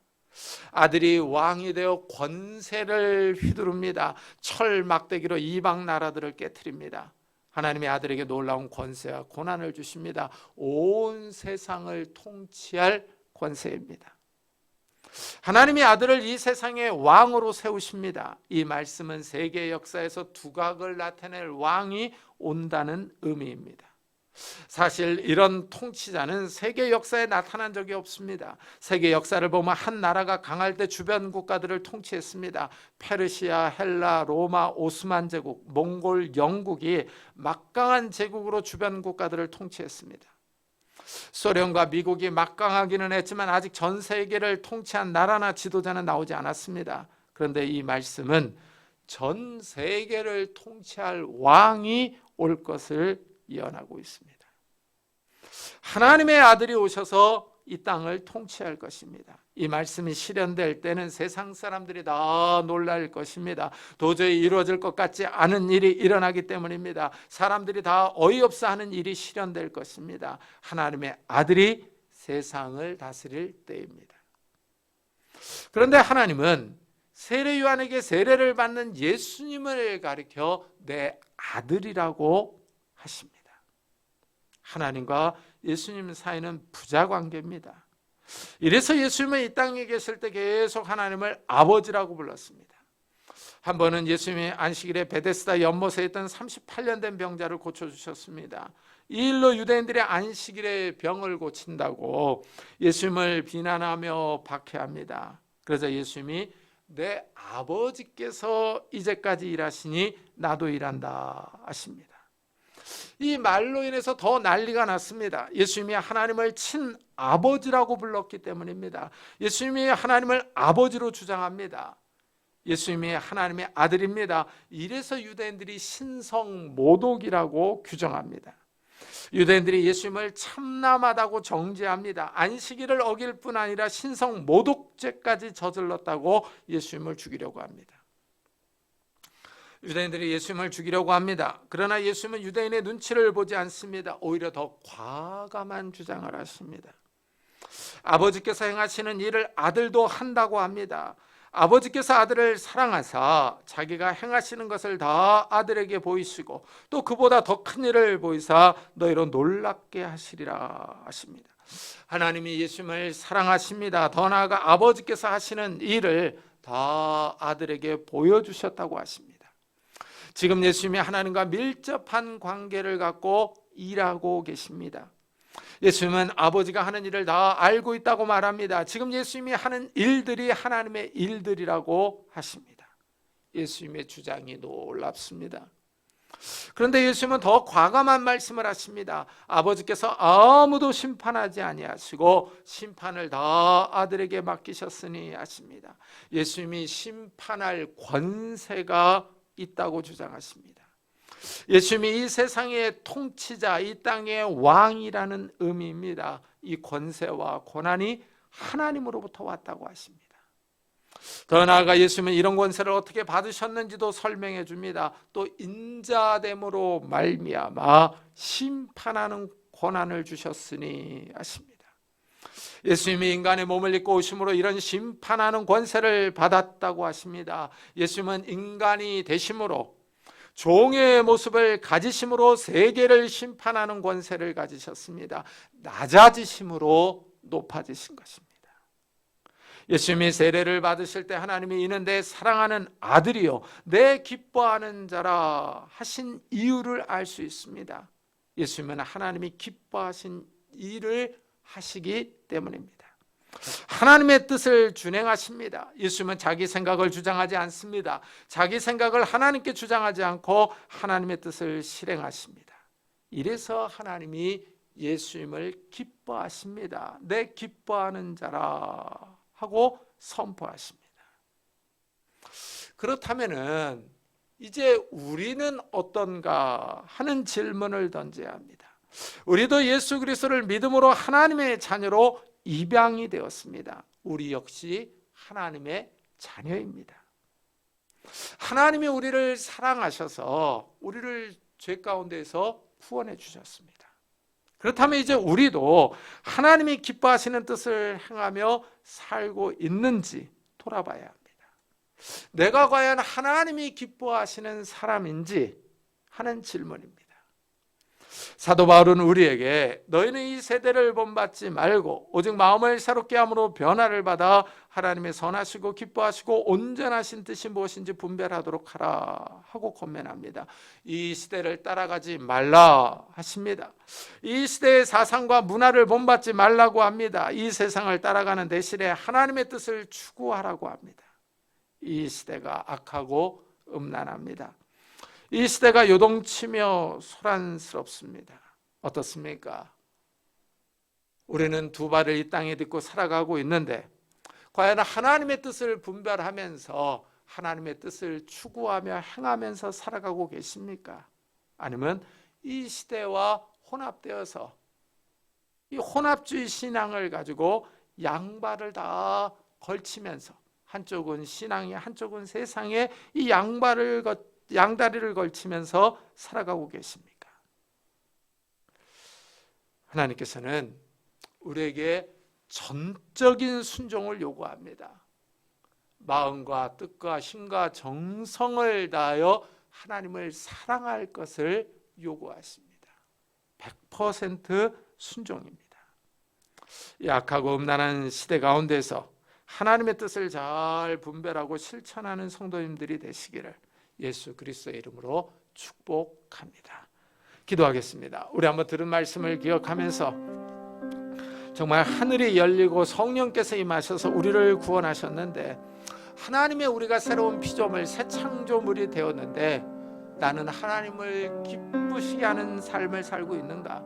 아들이 왕이 되어 권세를 휘두릅니다. 철 막대기로 이방 나라들을 깨트립니다. 하나님의 아들에게 놀라운 권세와 고난을 주십니다. 온 세상을 통치할 권세입니다. 하나님이 아들을 이 세상의 왕으로 세우십니다. 이 말씀은 세계 역사에서 두각을 나타낼 왕이 온다는 의미입니다. 사실 이런 통치자는 세계 역사에 나타난 적이 없습니다. 세계 역사를 보면 한 나라가 강할 때 주변 국가들을 통치했습니다. 페르시아, 헬라, 로마, 오스만 제국, 몽골, 영국이 막강한 제국으로 주변 국가들을 통치했습니다. 소련과 미국이 막강하기는 했지만 아직 전 세계를 통치한 나라나 지도자는 나오지 않았습니다. 그런데 이 말씀은 전 세계를 통치할 왕이 올 것을 예언하고 있습니다. 하나님의 아들이 오셔서 이 땅을 통치할 것입니다. 이 말씀이 실현될 때는 세상 사람들이 다 놀랄 것입니다. 도저히 이루어질 것 같지 않은 일이 일어나기 때문입니다. 사람들이 다 어이없어 하는 일이 실현될 것입니다. 하나님의 아들이 세상을 다스릴 때입니다. 그런데 하나님은 세례 요한에게 세례를 받는 예수님을 가리켜 내 아들이라고 하십니다. 하나님과 예수님 사이는 부자 관계입니다. 이래서 예수님은 이 땅에 계실 때 계속 하나님을 아버지라고 불렀습니다. 한 번은 예수님이 안식일에 베데스다 연못에 있던 38년 된 병자를 고쳐주셨습니다. 이 일로 유대인들의 안식일에 병을 고친다고 예수님을 비난하며 박해합니다. 그러자 예수님이 내 아버지께서 이제까지 일하시니 나도 일한다 하십니다. 이 말로 인해서 더 난리가 났습니다. 예수님이 하나님을 친아버지라고 불렀기 때문입니다. 예수님이 하나님을 아버지로 주장합니다. 예수님이 하나님의 아들입니다. 이래서 유대인들이 신성모독이라고 규정합니다. 유대인들이 예수님을 참남하다고 정죄합니다. 안식일을 어길 뿐 아니라 신성모독죄까지 저질렀다고 예수님을 죽이려고 합니다. 유대인들이 예수님을 죽이려고 합니다. 그러나 예수님은 유대인의 눈치를 보지 않습니다. 오히려 더 과감한 주장을 하십니다. 아버지께서 행하시는 일을 아들도 한다고 합니다. 아버지께서 아들을 사랑하사 자기가 행하시는 것을 다 아들에게 보이시고 또 그보다 더 큰 일을 보이사 너희로 놀랍게 하시리라 하십니다. 하나님이 예수님을 사랑하십니다. 더 나아가 아버지께서 하시는 일을 다 아들에게 보여주셨다고 하십니다. 지금 예수님이 하나님과 밀접한 관계를 갖고 일하고 계십니다. 예수님은 아버지가 하는 일을 다 알고 있다고 말합니다. 지금 예수님이 하는 일들이 하나님의 일들이라고 하십니다. 예수님의 주장이 놀랍습니다. 그런데 예수님은 더 과감한 말씀을 하십니다. 아버지께서 아무도 심판하지 아니하시고 심판을 다 아들에게 맡기셨으니 하십니다. 예수님이 심판할 권세가 있다고 주장하십니다. 예수님이 이 세상의 통치자, 이 땅의 왕이라는 의미입니다. 이 권세와 고난이 하나님으로부터 왔다고 하십니다. 더 나아가 예수님은 이런 권세를 어떻게 받으셨는지도 설명해 줍니다. 또 인자됨으로 말미암아 심판하는 권한을 주셨으니 하십니다. 예수님이 인간의 몸을 입고 오심으로 이런 심판하는 권세를 받았다고 하십니다. 예수님은 인간이 되심으로, 종의 모습을 가지심으로 세계를 심판하는 권세를 가지셨습니다. 낮아지심으로 높아지신 것입니다. 예수님이 세례를 받으실 때 하나님이 이는 내 사랑하는 아들이요 내 기뻐하는 자라 하신 이유를 알 수 있습니다. 예수님은 하나님이 기뻐하신 일을 하시기 때문입니다. 하나님의 뜻을 준행하십니다. 예수님은 자기 생각을 주장하지 않습니다. 자기 생각을 하나님께 주장하지 않고 하나님의 뜻을 실행하십니다. 이래서 하나님이 예수님을 기뻐하십니다. 내 기뻐하는 자라 하고 선포하십니다. 그렇다면은 이제 우리는 어떤가 하는 질문을 던져야 합니다. 우리도 예수 그리스도를 믿음으로 하나님의 자녀로 입양이 되었습니다. 우리 역시 하나님의 자녀입니다. 하나님이 우리를 사랑하셔서 우리를 죄 가운데에서 구원해 주셨습니다. 그렇다면 이제 우리도 하나님이 기뻐하시는 뜻을 행하며 살고 있는지 돌아봐야 합니다. 내가 과연 하나님이 기뻐하시는 사람인지 하는 질문입니다. 사도 바울은 우리에게 너희는 이 세대를 본받지 말고 오직 마음을 새롭게 함으로 변화를 받아 하나님의 선하시고 기뻐하시고 온전하신 뜻이 무엇인지 분별하도록 하라 하고 권면합니다. 이 시대를 따라가지 말라 하십니다. 이 시대의 사상과 문화를 본받지 말라고 합니다. 이 세상을 따라가는 대신에 하나님의 뜻을 추구하라고 합니다. 이 시대가 악하고 음란합니다. 이 시대가 요동치며 소란스럽습니다. 어떻습니까? 우리는 두 발을 이 땅에 딛고 살아가고 있는데 과연 하나님의 뜻을 분별하면서 하나님의 뜻을 추구하며 행하면서 살아가고 계십니까? 아니면 이 시대와 혼합되어서 이 혼합주의 신앙을 가지고 양발을 다 걸치면서 한쪽은 신앙이 한쪽은 세상에 이 양다리를 걸치면서 살아가고 계십니까? 하나님께서는 우리에게 전적인 순종을 요구합니다. 마음과 뜻과 힘과 정성을 다하여 하나님을 사랑할 것을 요구하십니다. 100% 순종입니다. 약하고 음란한 시대 가운데서 하나님의 뜻을 잘 분별하고 실천하는 성도님들이 되시기를 예수 그리스도의 이름으로 축복합니다. 기도하겠습니다. 우리 한번 들은 말씀을 기억하면서 정말 하늘이 열리고 성령께서 임하셔서 우리를 구원하셨는데 하나님의 우리가 새로운 피조물 새 창조물이 되었는데 나는 하나님을 기쁘시게 하는 삶을 살고 있는가?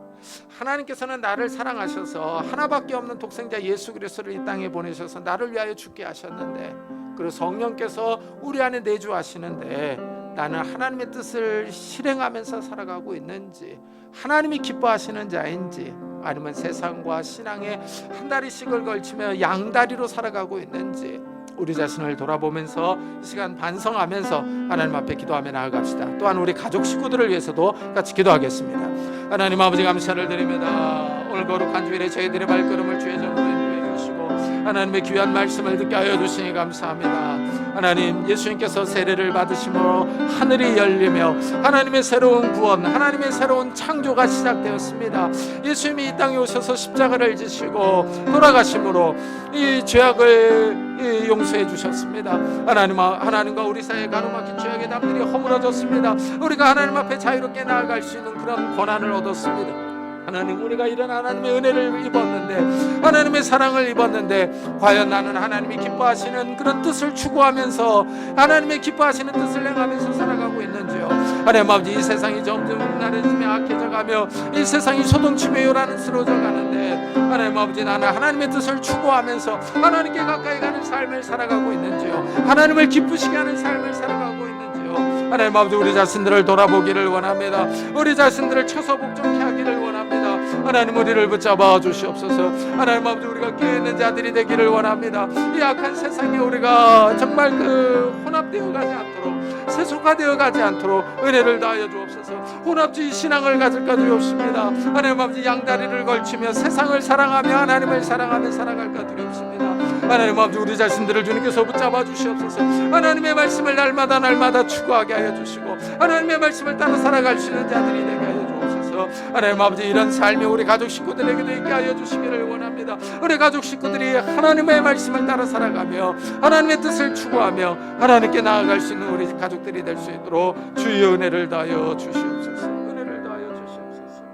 하나님께서는 나를 사랑하셔서 하나밖에 없는 독생자 예수 그리스도를 이 땅에 보내셔서 나를 위하여 죽게 하셨는데 그리고 성령께서 우리 안에 내주하시는데 나는 하나님의 뜻을 실행하면서 살아가고 있는지 하나님이 기뻐하시는 자인지 아니면 세상과 신앙에 한 다리씩을 걸치며 양다리로 살아가고 있는지 우리 자신을 돌아보면서 이 시간 반성하면서 하나님 앞에 기도하며 나아갑시다. 또한 우리 가족 식구들을 위해서도 같이 기도하겠습니다. 하나님 아버지 감사를 드립니다. 오늘 거룩한 주일에 저희들의 발걸음을 주의 전으로 인도해 주시고 하나님의 귀한 말씀을 듣게 하여 주시니 감사합니다. 하나님 예수님께서 세례를 받으심으로 하늘이 열리며 하나님의 새로운 구원 하나님의 새로운 창조가 시작되었습니다. 예수님이 이 땅에 오셔서 십자가를 지시고 돌아가심으로 이 죄악을 용서해 주셨습니다. 하나님과 우리 사이에 가로막힌 죄악의 담들이 허물어졌습니다. 우리가 하나님 앞에 자유롭게 나아갈 수 있는 그런 권한을 얻었습니다. 하나님 우리가 이런 하나님의 은혜를 입었는데 하나님의 사랑을 입었는데 과연 나는 하나님이 기뻐하시는 그런 뜻을 추구하면서 하나님의 기뻐하시는 뜻을 행하면서 살아가고 있는지요? 하나님 아버지 이 세상이 점점 음란해지며 악해져가며 이 세상이 소동치며 요란스러워져 가는데 하나님 아버지 나는 하나님의 뜻을 추구하면서 하나님께 가까이 가는 삶을 살아가고 있는지요? 하나님을 기쁘시게 하는 삶을 살아가고 있는지요? 주십시오. 하나님 아버지, 우리 자신들을 돌아보기를 원합니다. 우리 자신들을 쳐서 복종케 하기를 원합니다. 하나님, 우리를 붙잡아 주시옵소서. 하나님 아버지, 우리가 깨어있는 자들이 되기를 원합니다. 이 악한 세상에 우리가 정말 혼합되어 가지 않도록, 세속화되어 가지 않도록 은혜를 다하여 주옵소서. 혼합주의 신앙을 가질까 두렵습니다. 하나님 아버지, 양다리를 걸치며 세상을 사랑하며 하나님을 사랑하며 살아갈까 두렵습니다. 하나님 아버지, 우리 자신들을 주님께서 붙잡아 주시옵소서. 하나님의 말씀을 날마다 추구하게 하여 주시고, 하나님의 말씀을 따라 살아갈 수 있는 자들이 되게 하여 주옵소서. 하나님 아버지, 이런 삶이 우리 가족 식구들에게도 있게 하여 주시기를 원합니다. 우리 가족 식구들이 하나님의 말씀을 따라 살아가며 하나님의 뜻을 추구하며 하나님께 나아갈 수 있는 우리 가족들이 될 수 있도록 주의 은혜를 다하여 주시옵소서. 은혜를 다하여 주시옵소서.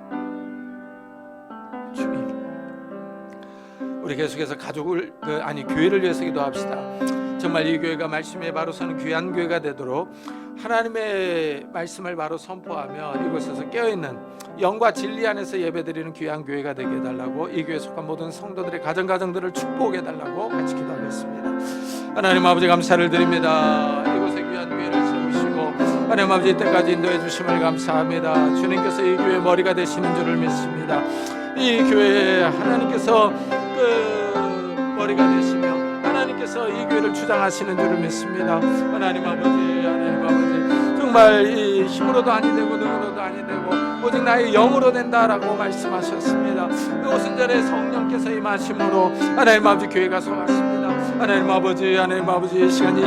주님, 우리 계속해서 가족을 교회를 위해서 기도합시다. 정말 이 교회가 말씀에 바로 서는 귀한 교회가 되도록 하나님의 말씀을 바로 선포하며 이곳에서 깨어있는 영과 진리 안에서 예배드리는 귀한 교회가 되게 해달라고, 이 교회에 속한 모든 성도들의 가정들을 축복해 달라고 같이 기도하겠습니다. 하나님 아버지, 감사를 드립니다. 이곳에 귀한 교회를 세우시고 하나님 아버지, 이때까지 인도해 주심을 감사합니다. 주님께서 이 교회의 머리가 되시는 줄을 믿습니다. 이 교회에 하나님께서 머리가 되시며 하나님께서 이 교회를 주장하시는 줄을 믿습니다. 하나님 아버지, 정말 이 힘으로도 아니 되고 능으로도 아니 되고 오직 나의 영으로 된다라고 말씀하셨습니다. 그 오순절에 성령께서 임하심으로 하나님 아버지, 교회가 서갔습니다. 하나님 아버지, 이 시간 이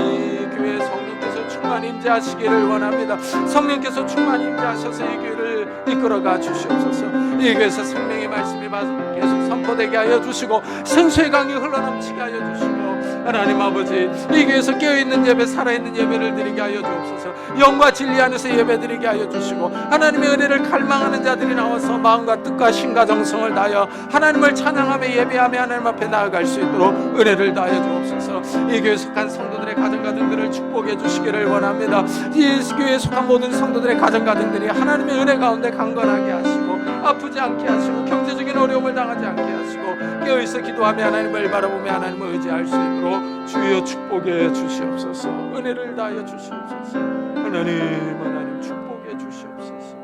교회에 성령께서 충만 임재하시기를 원합니다. 성령께서 충만 임재하셔서 이 교회를 이끌어가 주시옵소서. 이 교회에서 생명의 말씀이 계속 선포되게 하여 주시고 생수의 강이 흘러넘치게 하여 주시고, 하나님 아버지, 이 교회에서 깨어있는 예배, 살아있는 예배를 드리게 하여 주옵소서. 영과 진리 안에서 예배 드리게 하여 주시고, 하나님의 은혜를 갈망하는 자들이 나와서 마음과 뜻과 힘과 정성을 다하여 하나님을 찬양하며 예배하며 하나님 앞에 나아갈 수 있도록 은혜를 다하여 주옵소서. 이 교회에 속한 성도들의 가정들을 축복해 주시기를 원합니다. 이 교회에 속한 모든 성도들의 가정들이 하나님의 은혜 가운데 강건하게 하시고 아프지 않게 하시고 경제적인 어려움을 당하지 않게 하시고 깨어있어 기도하며 하나님을 바라보며 하나님을 의지할 수 있도록 주여 축복해 주시옵소서. 은혜를 다하여 주시옵소서. 하나님 축복해 주시옵소서.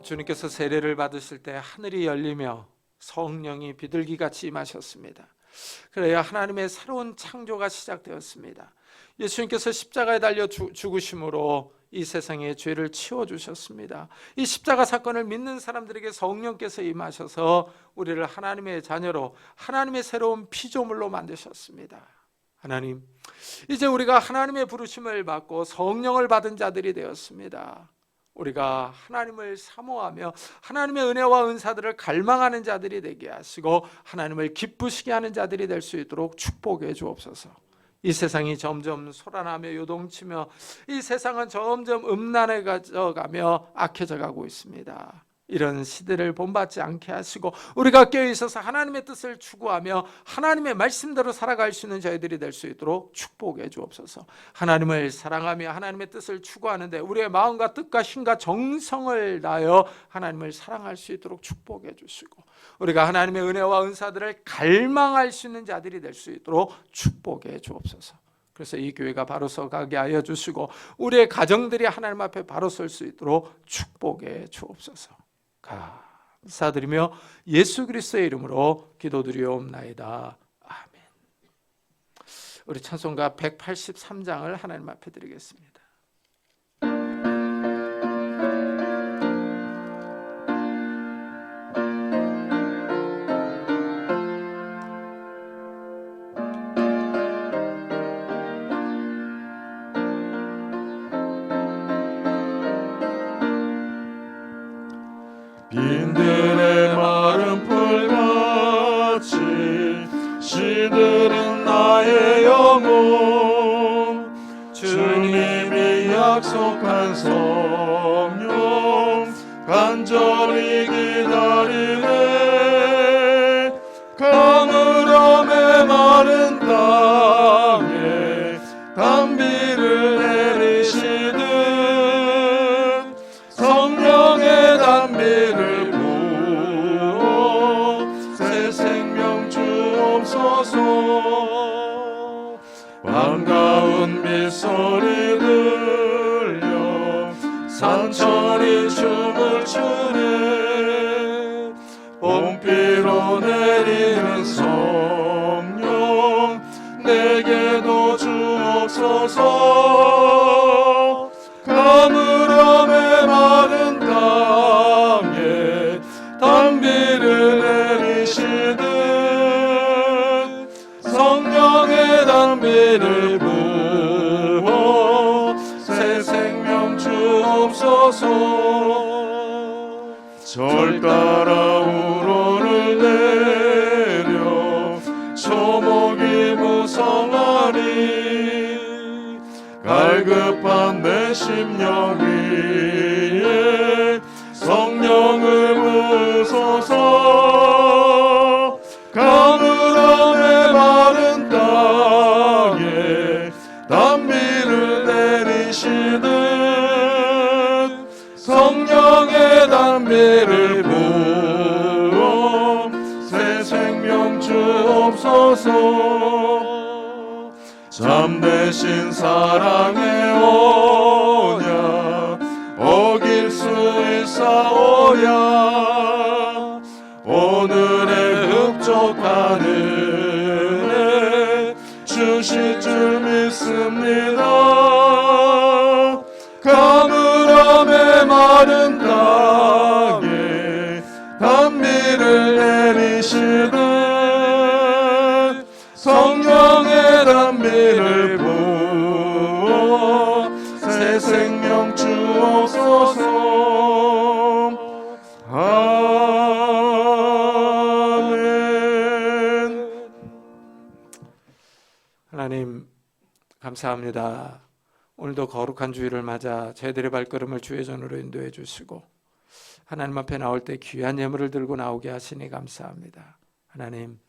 주님께서 세례를 받으실 때 하늘이 열리며 성령이 비둘기같이 임하셨습니다. 그래야 하나님의 새로운 창조가 시작되었습니다. 예수님께서 십자가에 달려 죽으심으로 이 세상의 죄를 치워주셨습니다. 이 십자가 사건을 믿는 사람들에게 성령께서 임하셔서 우리를 하나님의 자녀로, 하나님의 새로운 피조물로 만드셨습니다. 하나님, 이제 우리가 하나님의 부르심을 받고 성령을 받은 자들이 되었습니다. 우리가 하나님을 사모하며 하나님의 은혜와 은사들을 갈망하는 자들이 되게 하시고 하나님을 기쁘시게 하는 자들이 될 수 있도록 축복해 주옵소서. 이 세상이 점점 소란하며 요동치며 이 세상은 점점 음란해져가며 악해져 가고 있습니다. 이런 시대를 본받지 않게 하시고 우리가 깨어있어서 하나님의 뜻을 추구하며 하나님의 말씀대로 살아갈 수 있는 저희들이 될 수 있도록 축복해 주옵소서. 하나님을 사랑하며 하나님의 뜻을 추구하는데 우리의 마음과 뜻과 힘과 정성을 다하여 하나님을 사랑할 수 있도록 축복해 주시고 우리가 하나님의 은혜와 은사들을 갈망할 수 있는 자들이 될 수 있도록 축복해 주옵소서. 그래서 이 교회가 바로 서가게 하여 주시고 우리의 가정들이 하나님 앞에 바로 설 수 있도록 축복해 주옵소서. 감사드리며 예수 그리스도의 이름으로 기도드리옵나이다. 아멘. 우리 찬송가 183장을 하나님 앞에 드리겠습니다. 빈들의 마른 풀같이 시들은 나의 영혼 주님이 약속한 성령 간절히 기다리네 가물어 메마른 땅에 단비를 내리시듯 성령의 단비를 부어 새 생명 주옵소서. 주옵소서. 반가운 빗소리 들려 산천이 춤을 추네. 봄비로 내리는 성령 내게도 주옵소서. 가물함에 마른 땅에 단비를 내리시듯 성령의 단비를 부어 새 생명 주옵소서. 절 따라 우러를 내려 초목이 무성하니 갈급한 내 심령 위에 성령을 부소서. 가물함에 마른 땅에 단비를 내리시듯 성령의 단비를 부어 새 생명 주옵소서. 참되신 사랑의 언약 어길 수 있사오야. 오늘의 흡족한 은혜 주실 줄 믿습니다. 가물함에 마른 땅에 단비를 내리시듯 성령의 단비를 부어 새 생명 주옵소서. 아멘. 하나님 감사합니다. 오늘도 거룩한 주일을 맞아 저희들의 발걸음을 주의 전으로 인도해 주시고 하나님 앞에 나올 때 귀한 예물을 들고 나오게 하시니 감사합니다. 하나님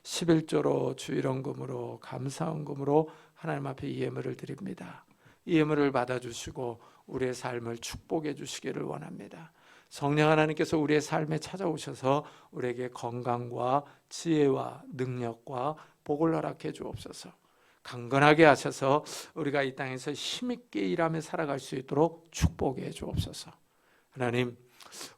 11조로 주일헌금으로 감사헌금으로 하나님 앞에 이 예물을 드립니다. 이 예물을 받아주시고 우리의 삶을 축복해 주시기를 원합니다. 성령 하나님께서 우리의 삶에 찾아오셔서 우리에게 건강과 지혜와 능력과 복을 허락해 주옵소서. 강건하게 하셔서 우리가 이 땅에서 힘있게 일하며 살아갈 수 있도록 축복해 주옵소서. 하나님,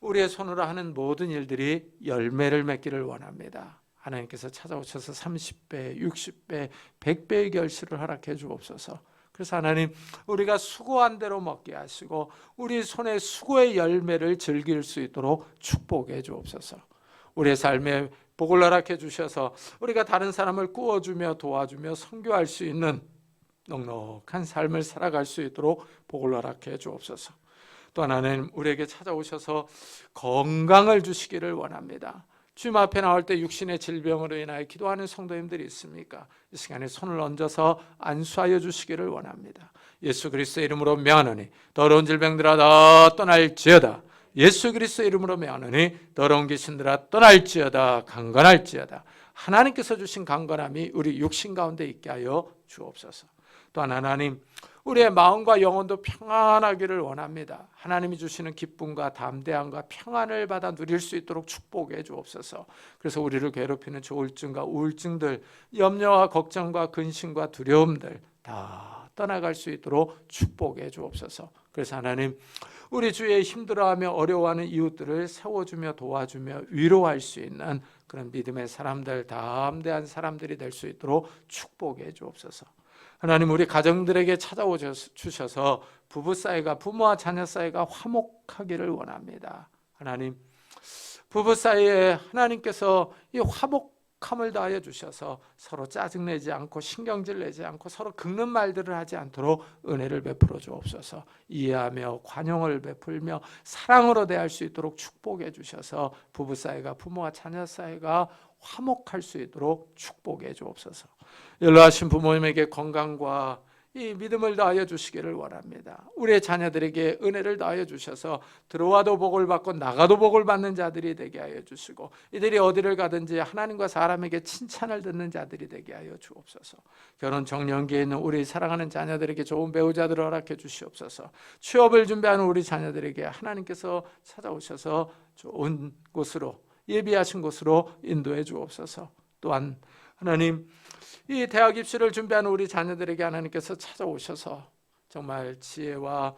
우리의 손으로 하는 모든 일들이 열매를 맺기를 원합니다. 하나님께서 찾아오셔서 30배, 60배, 100배의 결실을 허락해 주옵소서. 그래서 하나님, 우리가 수고한 대로 먹게 하시고 우리 손의 수고의 열매를 즐길 수 있도록 축복해 주옵소서. 우리의 삶에 복을 허락해 주셔서 우리가 다른 사람을 구워주며 도와주며 선교할 수 있는 넉넉한 삶을 살아갈 수 있도록 복을 허락해 주옵소서. 또 하나님, 우리에게 찾아오셔서 건강을 주시기를 원합니다. 주님 앞에 나올 때 육신의 질병으로 인하여 기도하는 성도님들이 있습니까? 이 시간에 손을 얹어서 안수하여 주시기를 원합니다. 예수 그리스도의 이름으로 명하노니 더러운 질병들아 다 떠날지어다. 예수 그리스도의 이름으로 명하노니 더러운 귀신들아 떠날지어다. 강건할지어다. 하나님께서 주신 강건함이 우리 육신 가운데 있게 하여 주옵소서. 또한 하나님, 우리의 마음과 영혼도 평안하기를 원합니다. 하나님이 주시는 기쁨과 담대함과 평안을 받아 누릴 수 있도록 축복해 주옵소서. 그래서 우리를 괴롭히는 조울증과 우울증들, 염려와 걱정과 근심과 두려움들 다 떠나갈 수 있도록 축복해 주옵소서. 그래서 하나님, 우리 주위에 힘들어하며 어려워하는 이웃들을 세워주며 도와주며 위로할 수 있는 그런 믿음의 사람들, 담대한 사람들이 될 수 있도록 축복해 주옵소서. 하나님, 우리 가정들에게 찾아오셔서 부부 사이가, 부모와 자녀 사이가 화목하기를 원합니다. 하나님, 부부 사이에 하나님께서 이 화목함을 다하여 주셔서 서로 짜증내지 않고 신경질 내지 않고 서로 긁는 말들을 하지 않도록 은혜를 베풀어 주옵소서. 이해하며 관용을 베풀며 사랑으로 대할 수 있도록 축복해 주셔서 부부 사이가, 부모와 자녀 사이가 화목할 수 있도록 축복해 주옵소서. 연로하신 부모님에게 건강과 이 믿음을 다하여 주시기를 원합니다. 우리의 자녀들에게 은혜를 다하여 주셔서 들어와도 복을 받고 나가도 복을 받는 자들이 되게 하여 주시고 이들이 어디를 가든지 하나님과 사람에게 칭찬을 듣는 자들이 되게 하여 주옵소서. 결혼 정년기에 있는 우리 사랑하는 자녀들에게 좋은 배우자들을 허락해 주시옵소서. 취업을 준비하는 우리 자녀들에게 하나님께서 찾아오셔서 좋은 곳으로, 예비하신 곳으로 인도해 주옵소서. 또한 하나님, 이 대학 입시를 준비하는 우리 자녀들에게 하나님께서 찾아오셔서 정말 지혜와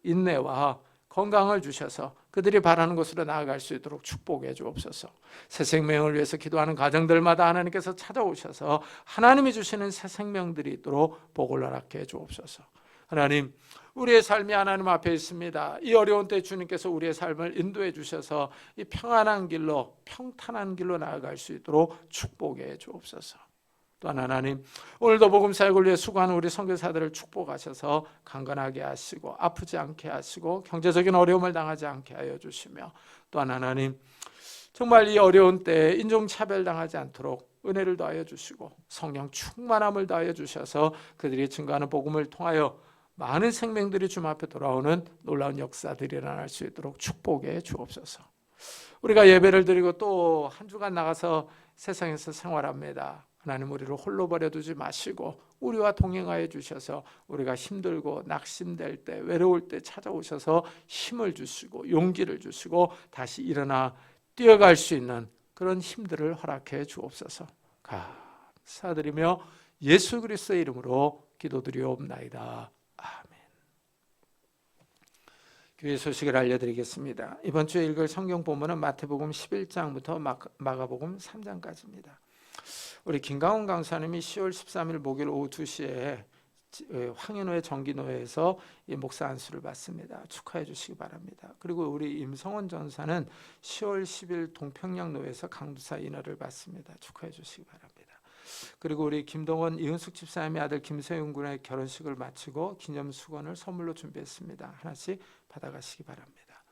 인내와 건강을 주셔서 그들이 바라는 곳으로 나아갈 수 있도록 축복해 주옵소서. 새 생명을 위해서 기도하는 가정들마다 하나님께서 찾아오셔서 하나님이 주시는 새 생명들이 있도록 복을 허락해 주옵소서. 하나님, 우리의 삶이 하나님 앞에 있습니다. 이 어려운 때 주님께서 우리의 삶을 인도해 주셔서 이 평안한 길로, 평탄한 길로 나아갈 수 있도록 축복해 주옵소서. 또한 하나님, 오늘도 복음 사역을 위해 수고하는 우리 선교사들을 축복하셔서 강건하게 하시고 아프지 않게 하시고 경제적인 어려움을 당하지 않게 하여 주시며, 또한 하나님, 정말 이 어려운 때에 인종차별 당하지 않도록 은혜를 더하여 주시고 성령 충만함을 더하여 주셔서 그들이 증거하는 복음을 통하여 많은 생명들이 주님 앞에 돌아오는 놀라운 역사들이 일어날 수 있도록 축복해 주옵소서. 우리가 예배를 드리고 또 한 주간 나가서 세상에서 생활합니다. 하나님, 우리를 홀로 버려두지 마시고 우리와 동행하여 주셔서 우리가 힘들고 낙심될 때, 외로울 때 찾아오셔서 힘을 주시고 용기를 주시고 다시 일어나 뛰어갈 수 있는 그런 힘들을 허락해 주옵소서. 감사드리며 예수 그리스도의 이름으로 기도드리옵나이다. 아멘. 교회 소식을 알려드리겠습니다. 이번 주에 읽을 성경 본문은 마태복음 11장부터 마가복음 3장까지입니다. 우리 김강훈 강사님이 10월 13일 목요일 오후 2시에 황현호의 정기노회에서 이 목사 안수를 받습니다. 축하해 주시기 바랍니다. 그리고 우리 임성원 전사는 10월 10일 동평양 노회에서 강두사 인허를 받습니다. 축하해 주시기 바랍니다. 그리고 우리 김동원 이은숙 집사님의 아들 김세윤 군의 결혼식을 마치고 기념수건을 선물로 준비했습니다. 하나씩 받아가시기 바랍니다.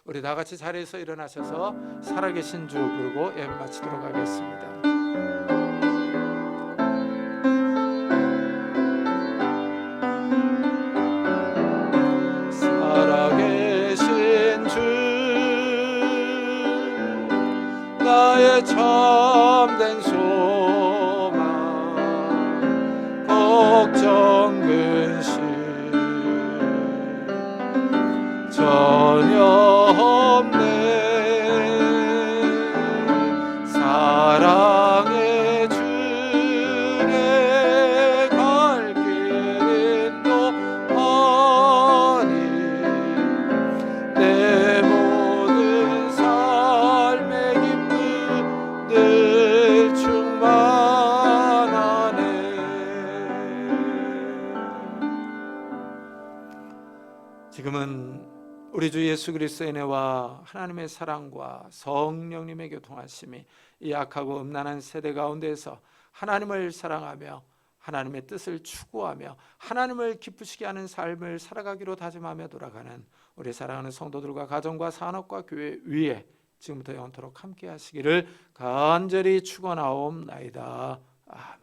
우리 다 같이 자리에서 일어나셔서 살아계신 주 부르고 예배 마치도록 하겠습니다. 살아계신 주, 나의 참된 소망, 걱정 근심 전혀 없네. 사랑의 주내 갈 길은 노하니 내 모든 삶의 기쁨 늘 충만하네. 지금은 우리 주 예수 그리스도의 은혜와 하나님의 사랑과 성령님의 교통하심이 이 악하고 음란한 세대 가운데에서 하나님을 사랑하며 하나님의 뜻을 추구하며 하나님을 기쁘시게 하는 삶을 살아가기로 다짐하며 돌아가는 우리 사랑하는 성도들과 가정과 산업과 교회 위에 지금부터 영원토록 함께 하시기를 간절히 축원하옵나이다. 아멘.